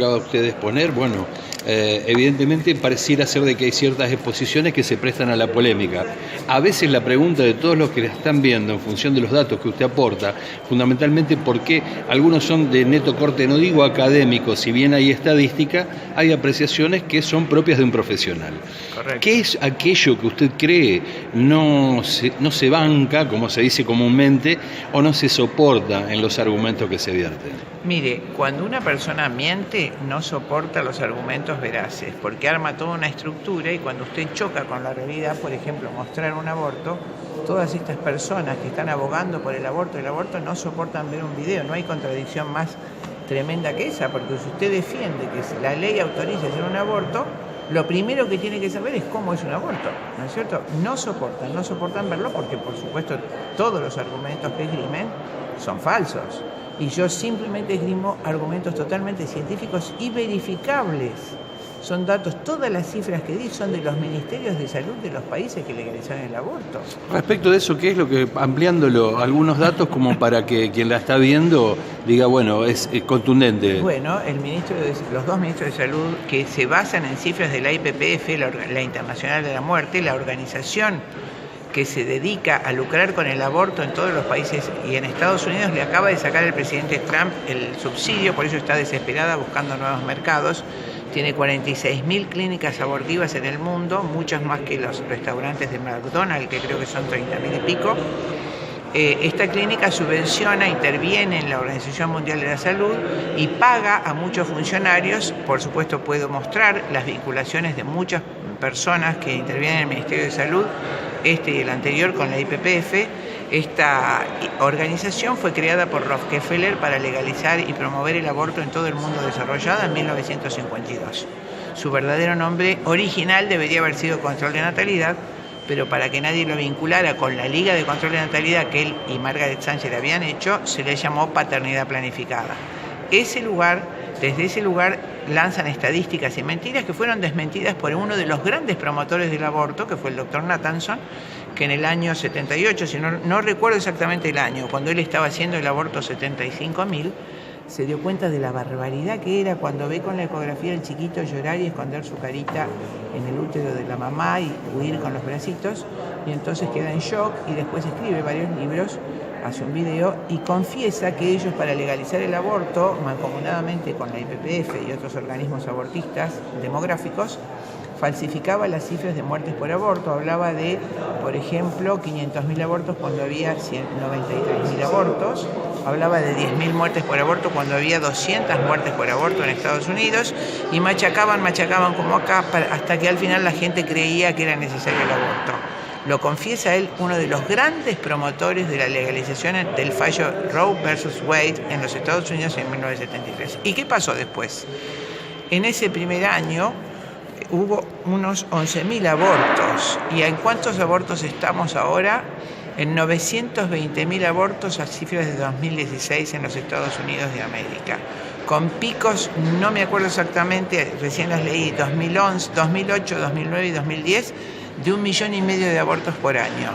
acaba usted de exponer, bueno, evidentemente pareciera ser de que hay ciertas exposiciones que se prestan a la polémica. A veces la pregunta de todos los que la están viendo en función de los datos que usted aporta, fundamentalmente porque algunos son de neto corte, no digo académico, si bien hay estadística, hay apreciaciones que son propias de un profesional. Correcto. ¿Qué es aquello que usted cree no se banca, como se dice comúnmente, o no se soporta en los argumentos que se vierten? Mire, cuando una persona miente, no soporta los argumentos veraces, porque arma toda una estructura y cuando usted choca con la realidad, por ejemplo, mostrar un aborto, todas estas personas que están abogando por el aborto no soportan ver un video. No hay contradicción más tremenda que esa, porque si usted defiende que si la ley autoriza hacer un aborto, lo primero que tiene que saber es cómo es un aborto, ¿no es cierto? No soportan verlo porque, por supuesto, todos los argumentos que esgrimen son falsos. Y yo simplemente esgrimo argumentos totalmente científicos y verificables. Son datos, todas las cifras que di son de los ministerios de salud de los países que legalizaron el aborto. Respecto de eso, ¿qué es lo que, ampliándolo, algunos datos como para que quien la está viendo diga, bueno, es contundente? Bueno, los dos ministros de salud que se basan en cifras de la IPPF, la Internacional de la Muerte, la organización que se dedica a lucrar con el aborto en todos los países, y en Estados Unidos le acaba de sacar el presidente Trump el subsidio, por eso está desesperada buscando nuevos mercados. Tiene 46.000 clínicas abortivas en el mundo, muchas más que los restaurantes de McDonald's, que creo que son 30.000 y pico. Esta clínica subvenciona, interviene en la Organización Mundial de la Salud y paga a muchos funcionarios. Por supuesto, puedo mostrar las vinculaciones de muchas personas que intervienen en el Ministerio de Salud, y el anterior con la IPPF. Esta organización fue creada por Rockefeller para legalizar y promover el aborto en todo el mundo desarrollado en 1952. Su verdadero nombre original debería haber sido Control de Natalidad, pero para que nadie lo vinculara con la Liga de Control de Natalidad que él y Margaret Sanger habían hecho, se le llamó Paternidad Planificada. Desde ese lugar lanzan estadísticas y mentiras que fueron desmentidas por uno de los grandes promotores del aborto, que fue el doctor Nathanson, que en el año 78, si no recuerdo exactamente el año, cuando él estaba haciendo el aborto 75.000, se dio cuenta de la barbaridad que era cuando ve con la ecografía al chiquito llorar y esconder su carita en el útero de la mamá y huir con los bracitos, y entonces queda en shock y después escribe varios libros, hace un video y confiesa que ellos, para legalizar el aborto, mancomunadamente con la IPPF y otros organismos abortistas demográficos, falsificaba las cifras de muertes por aborto. Hablaba de, por ejemplo, 500.000 abortos cuando había 93.000 abortos. Hablaba de 10.000 muertes por aborto cuando había 200 muertes por aborto en Estados Unidos. Y machacaban como acá, hasta que al final la gente creía que era necesario el aborto. Lo confiesa él, uno de los grandes promotores de la legalización del fallo Roe versus Wade en los Estados Unidos en 1973. ¿Y qué pasó después? En ese primer año hubo unos 11.000 abortos. ¿Y en cuántos abortos estamos ahora? En 920.000 abortos a cifras de 2016 en los Estados Unidos de América. Con picos, no me acuerdo exactamente, recién las leí, 2011, 2008, 2009 y 2010, de 1,5 millones de abortos por año.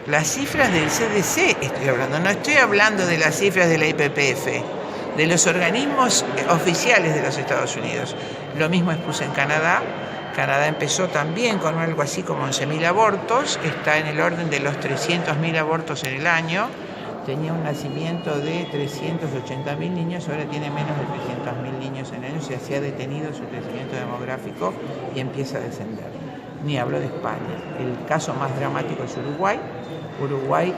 Las cifras del CDC estoy hablando, no estoy hablando de las cifras de la IPPF, de los organismos oficiales de los Estados Unidos. Lo mismo expuse en Canadá. Canadá empezó también con algo así como 11.000 abortos, está en el orden de los 300.000 abortos en el año. Tenía un nacimiento de 380.000 niños, ahora tiene menos de 300.000 niños en el año, se ha detenido su crecimiento demográfico y empieza a descender. Ni hablo de España. El caso más dramático es Uruguay. Uruguay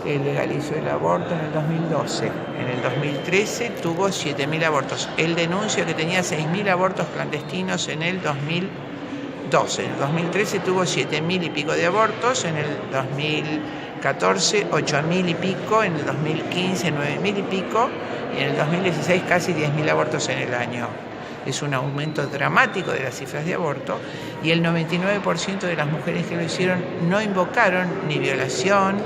legalizó el aborto en el 2012. En el 2013 tuvo 7.000 abortos. Él denuncia que tenía 6.000 abortos clandestinos en el 2012. En el 2013 tuvo 7.000 y pico de abortos. En el 2014, 8.000 y pico. En el 2015, 9.000 y pico. Y en el 2016, casi 10.000 abortos en el año. Es un aumento dramático de las cifras de aborto, y el 99% de las mujeres que lo hicieron no invocaron ni violación,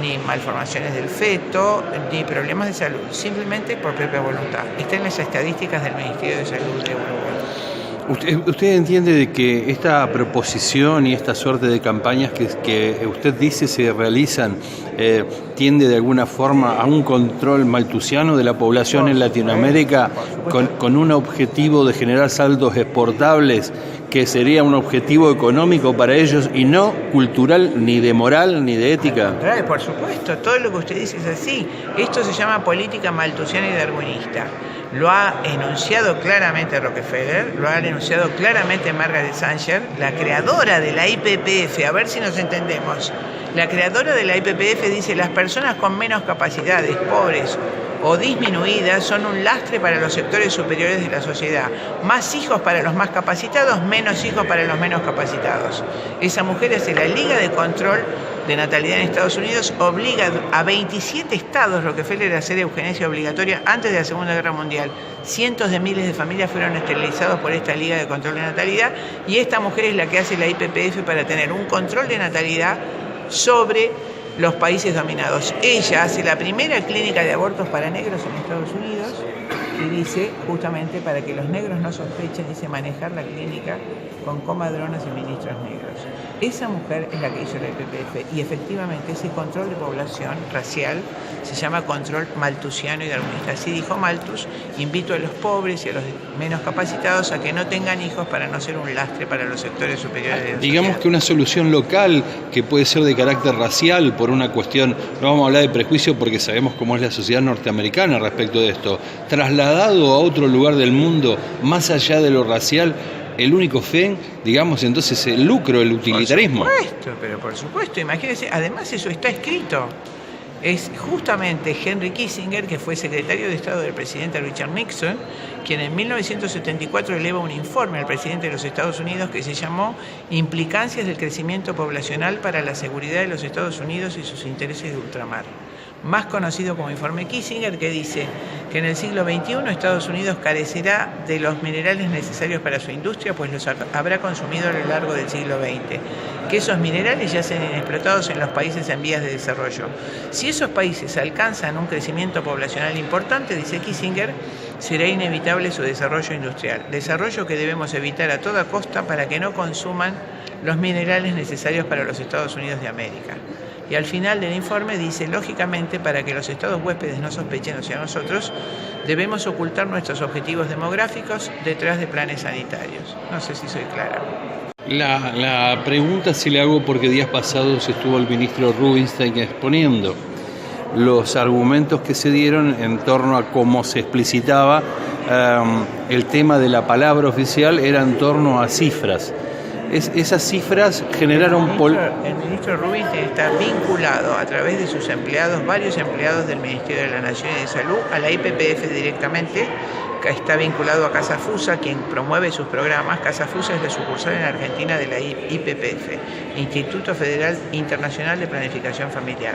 ni malformaciones del feto, ni problemas de salud, simplemente por propia voluntad. Está en las estadísticas del Ministerio de Salud de Uruguay. ¿Usted entiende de que esta proposición y esta suerte de campañas que usted dice se realizan tiende de alguna forma a un control maltusiano de la población en Latinoamérica con un objetivo de generar saldos exportables que sería un objetivo económico para ellos y no cultural, ni de moral, ni de ética? Por supuesto, todo lo que usted dice es así. Esto se llama política maltusiana y darwinista. Lo ha enunciado claramente Rockefeller, lo ha enunciado claramente Margaret Sanger, la creadora de la IPPF. A ver si nos entendemos. La creadora de la IPPF dice: las personas con menos capacidades, pobres o disminuidas, son un lastre para los sectores superiores de la sociedad. Más hijos para los más capacitados, menos hijos para los menos capacitados. Esa mujer hace la Liga de Control de Natalidad en Estados Unidos, obliga a 27 estados Rockefeller a hacer eugenesia obligatoria antes de la Segunda Guerra Mundial. Cientos de miles de familias fueron esterilizados por esta Liga de Control de Natalidad, y esta mujer es la que hace la IPPF para tener un control de natalidad sobre los países dominados. Ella hace la primera clínica de abortos para negros en Estados Unidos y dice, justamente para que los negros no sospechen, dice manejar la clínica con comadronas y ministros negros. Esa mujer es la que hizo la IPPF, y efectivamente ese control de población racial se llama control maltusiano y darwinista. Así dijo Malthus: invito a los pobres y a los menos capacitados a que no tengan hijos para no ser un lastre para los sectores superiores de la Digamos sociedad. que una solución local que puede ser de carácter racial por una cuestión, no vamos a hablar de prejuicio porque sabemos cómo es la sociedad norteamericana respecto de esto, trasladado a otro lugar del mundo, más allá de lo racial, el único fin, digamos, entonces el lucro, el utilitarismo. Por supuesto, imagínense, además eso está escrito. Es justamente Henry Kissinger, que fue secretario de Estado del presidente Richard Nixon, quien en 1974 eleva un informe al presidente de los Estados Unidos que se llamó Implicancias del crecimiento poblacional para la seguridad de los Estados Unidos y sus intereses de ultramar. Más conocido como informe Kissinger, que dice que en el siglo XXI Estados Unidos carecerá de los minerales necesarios para su industria, pues los habrá consumido a lo largo del siglo XX, que esos minerales yacen inexplotados en los países en vías de desarrollo. Si esos países alcanzan un crecimiento poblacional importante, dice Kissinger, será inevitable su desarrollo industrial, desarrollo que debemos evitar a toda costa para que no consuman los minerales necesarios para los Estados Unidos de América. Y al final del informe dice, lógicamente, para que los estados huéspedes no sospechen, o sea, nosotros, debemos ocultar nuestros objetivos demográficos detrás de planes sanitarios. No sé si soy clara. La pregunta sí le hago porque días pasados estuvo el ministro Rubinstein exponiendo los argumentos que se dieron en torno a cómo se explicitaba el tema de la palabra oficial era en torno a cifras. Esas cifras generaron... El ministro Rubinstein está vinculado a través de sus empleados, varios empleados del Ministerio de la Nación y de Salud, a la IPPF directamente. Está vinculado a Casa Fusa, quien promueve sus programas. Casa Fusa es la sucursal en Argentina de la IPPF, Instituto Federal Internacional de Planificación Familiar.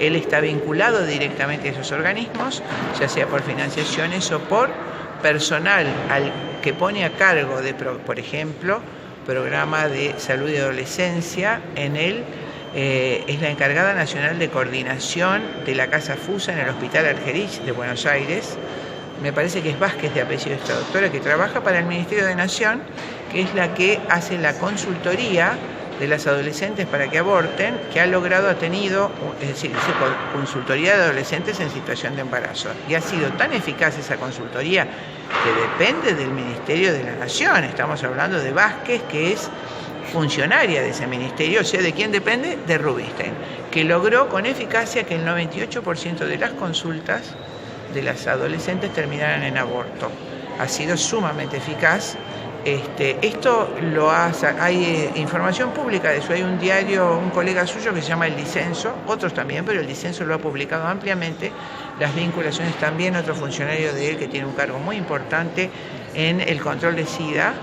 Él está vinculado directamente a esos organismos, ya sea por financiaciones o por personal al que pone a cargo de, por ejemplo, programa de salud y adolescencia. En él es la encargada nacional de coordinación de la Casa Fusa en el Hospital Argerich de Buenos Aires. Me parece que es Vázquez de apellido esta doctora, que trabaja para el Ministerio de Nación, que es la que hace la consultoría de las adolescentes para que aborten, que ha tenido, es decir, consultoría de adolescentes en situación de embarazo. Y ha sido tan eficaz esa consultoría que depende del Ministerio de la Nación. Estamos hablando de Vázquez, que es funcionaria de ese ministerio, o sea, ¿de quién depende? De Rubinstein, que logró con eficacia que el 98% de las consultas de las adolescentes terminaran en aborto. Ha sido sumamente eficaz. Esto hay información pública de eso. Hay un diario, un colega suyo que se llama El Disenso, otros también, pero El Disenso lo ha publicado ampliamente. Las vinculaciones también, otro funcionario de él que tiene un cargo muy importante en el control de SIDA,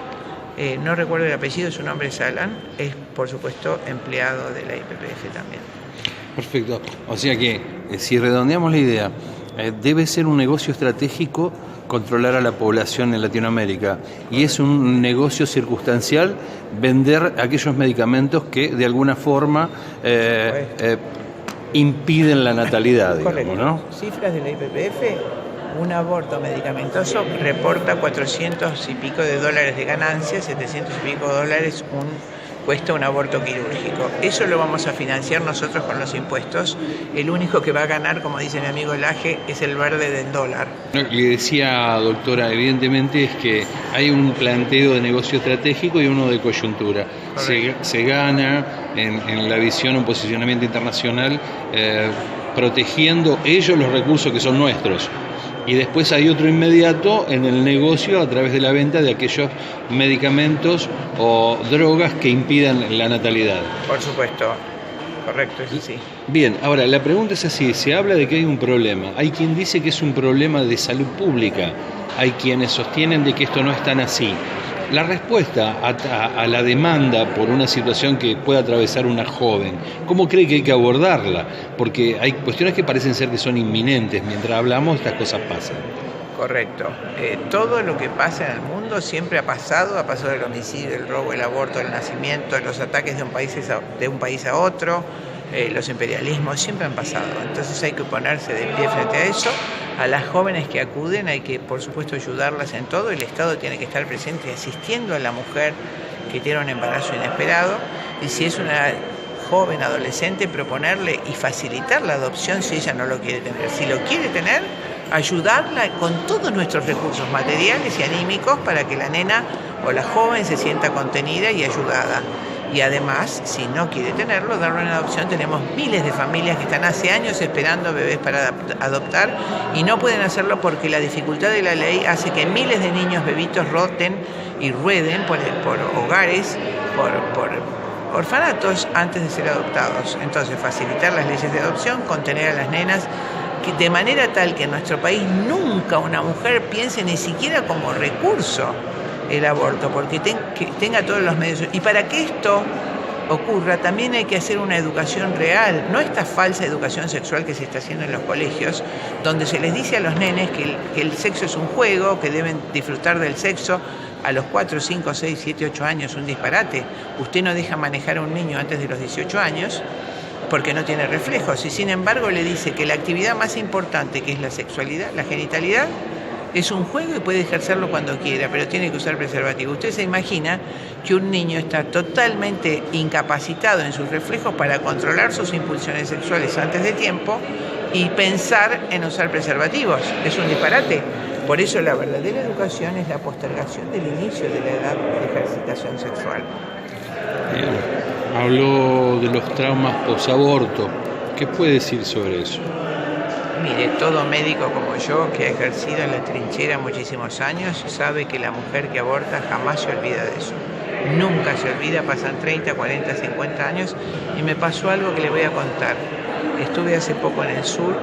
no recuerdo el apellido, su nombre es Alan, es por supuesto empleado de la IPPF también. Perfecto. O sea que, si redondeamos la idea, debe ser un negocio estratégico controlar a la población en Latinoamérica, y es un negocio circunstancial vender aquellos medicamentos que de alguna forma impiden la natalidad, digamos, ¿no? Cifras de la IPPF, Un aborto medicamentoso reporta 400 y pico de dólares de ganancias, 700 y pico de dólares cuesta un aborto quirúrgico. Eso lo vamos a financiar nosotros con los impuestos. El único que va a ganar, como dice mi amigo Laje, es el verde del dólar. Le decía, doctora, evidentemente es que hay un planteo de negocio estratégico y uno de coyuntura. Se gana en la visión, un posicionamiento internacional, protegiendo ellos los recursos que son nuestros. Y después hay otro inmediato en el negocio a través de la venta de aquellos medicamentos o drogas que impidan la natalidad. Por supuesto, correcto, eso sí. Bien, ahora la pregunta es así, se habla de que hay un problema, hay quien dice que es un problema de salud pública, hay quienes sostienen de que esto no es tan así. La respuesta a la demanda por una situación que pueda atravesar una joven, ¿cómo cree que hay que abordarla? Porque hay cuestiones que parecen ser que son inminentes. Mientras hablamos, estas cosas pasan. Correcto. Todo lo que pasa en el mundo siempre ha pasado el homicidio, el robo, el aborto, el nacimiento, los ataques de un país a otro, los imperialismos, siempre han pasado. Entonces hay que ponerse de pie frente a eso. A las jóvenes que acuden hay que, por supuesto, ayudarlas en todo. El Estado tiene que estar presente asistiendo a la mujer que tiene un embarazo inesperado. Y si es una joven adolescente, proponerle y facilitar la adopción si ella no lo quiere tener. Si lo quiere tener, ayudarla con todos nuestros recursos materiales y anímicos para que la nena o la joven se sienta contenida y ayudada. Y además, si no quiere tenerlo, darlo en adopción. Tenemos miles de familias que están hace años esperando bebés para adoptar y no pueden hacerlo porque la dificultad de la ley hace que miles de niños bebitos roten y rueden por hogares, por orfanatos antes de ser adoptados. Entonces, facilitar las leyes de adopción, contener a las nenas, de manera tal que en nuestro país nunca una mujer piense ni siquiera como recurso el aborto, porque tenga todos los medios. Y para que esto ocurra, también hay que hacer una educación real, no esta falsa educación sexual que se está haciendo en los colegios, donde se les dice a los nenes que el sexo es un juego, que deben disfrutar del sexo. A los 4, 5, 6, 7, 8 años, un disparate. Usted no deja manejar a un niño antes de los 18 años porque no tiene reflejos, y sin embargo le dice que la actividad más importante, que es la sexualidad, la genitalidad, es un juego y puede ejercerlo cuando quiera, pero tiene que usar preservativo. Usted se imagina que un niño está totalmente incapacitado en sus reflejos para controlar sus impulsiones sexuales antes de tiempo y pensar en usar preservativos. Es un disparate. Por eso la verdadera educación es la postergación del inicio de la edad de ejercitación sexual. Bien. Habló de los traumas posaborto. ¿Qué puede decir sobre eso? Mire, todo médico como yo, que ha ejercido en la trinchera muchísimos años, sabe que la mujer que aborta jamás se olvida de eso. Nunca se olvida, pasan 30, 40, 50 años, y me pasó algo que le voy a contar. Estuve hace poco en el sur,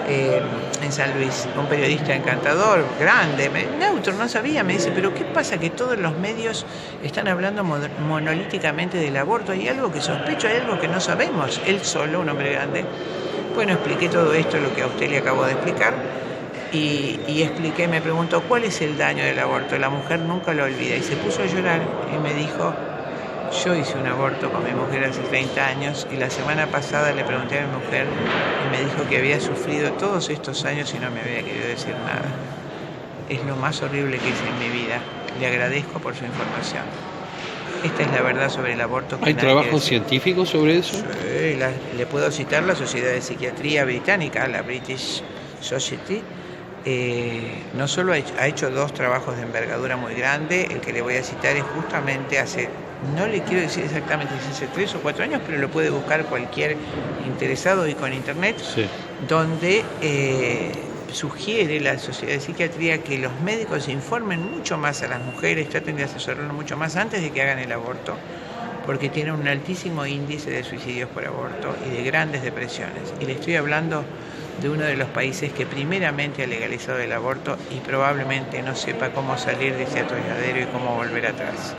en San Luis, un periodista encantador, grande, neutro, no sabía, me dice, pero ¿qué pasa que todos los medios están hablando monolíticamente del aborto? Hay algo que sospecho, hay algo que no sabemos. Él solo, un hombre grande. Bueno, expliqué todo esto, lo que a usted le acabo de explicar, y expliqué, me preguntó, ¿cuál es el daño del aborto? La mujer nunca lo olvida, y se puso a llorar y me dijo, yo hice un aborto con mi mujer hace 30 años y la semana pasada le pregunté a mi mujer y me dijo que había sufrido todos estos años y no me había querido decir nada. Es lo más horrible que hice en mi vida. Le agradezco por su información. Esta es la verdad sobre el aborto. ¿Hay trabajos científicos sobre eso? Sí, le puedo citar la Sociedad de Psiquiatría Británica, la British Society. No solo ha hecho 2 trabajos de envergadura muy grande, el que le voy a citar es justamente hace, no le quiero decir exactamente si hace 3 o 4 años, pero lo puede buscar cualquier interesado y con internet, sí, donde sugiere la Sociedad de Psiquiatría que los médicos informen mucho más a las mujeres, traten de asesorarlas mucho más antes de que hagan el aborto, porque tiene un altísimo índice de suicidios por aborto y de grandes depresiones. Y le estoy hablando de uno de los países que primeramente ha legalizado el aborto y probablemente no sepa cómo salir de ese atolladero y cómo volver atrás.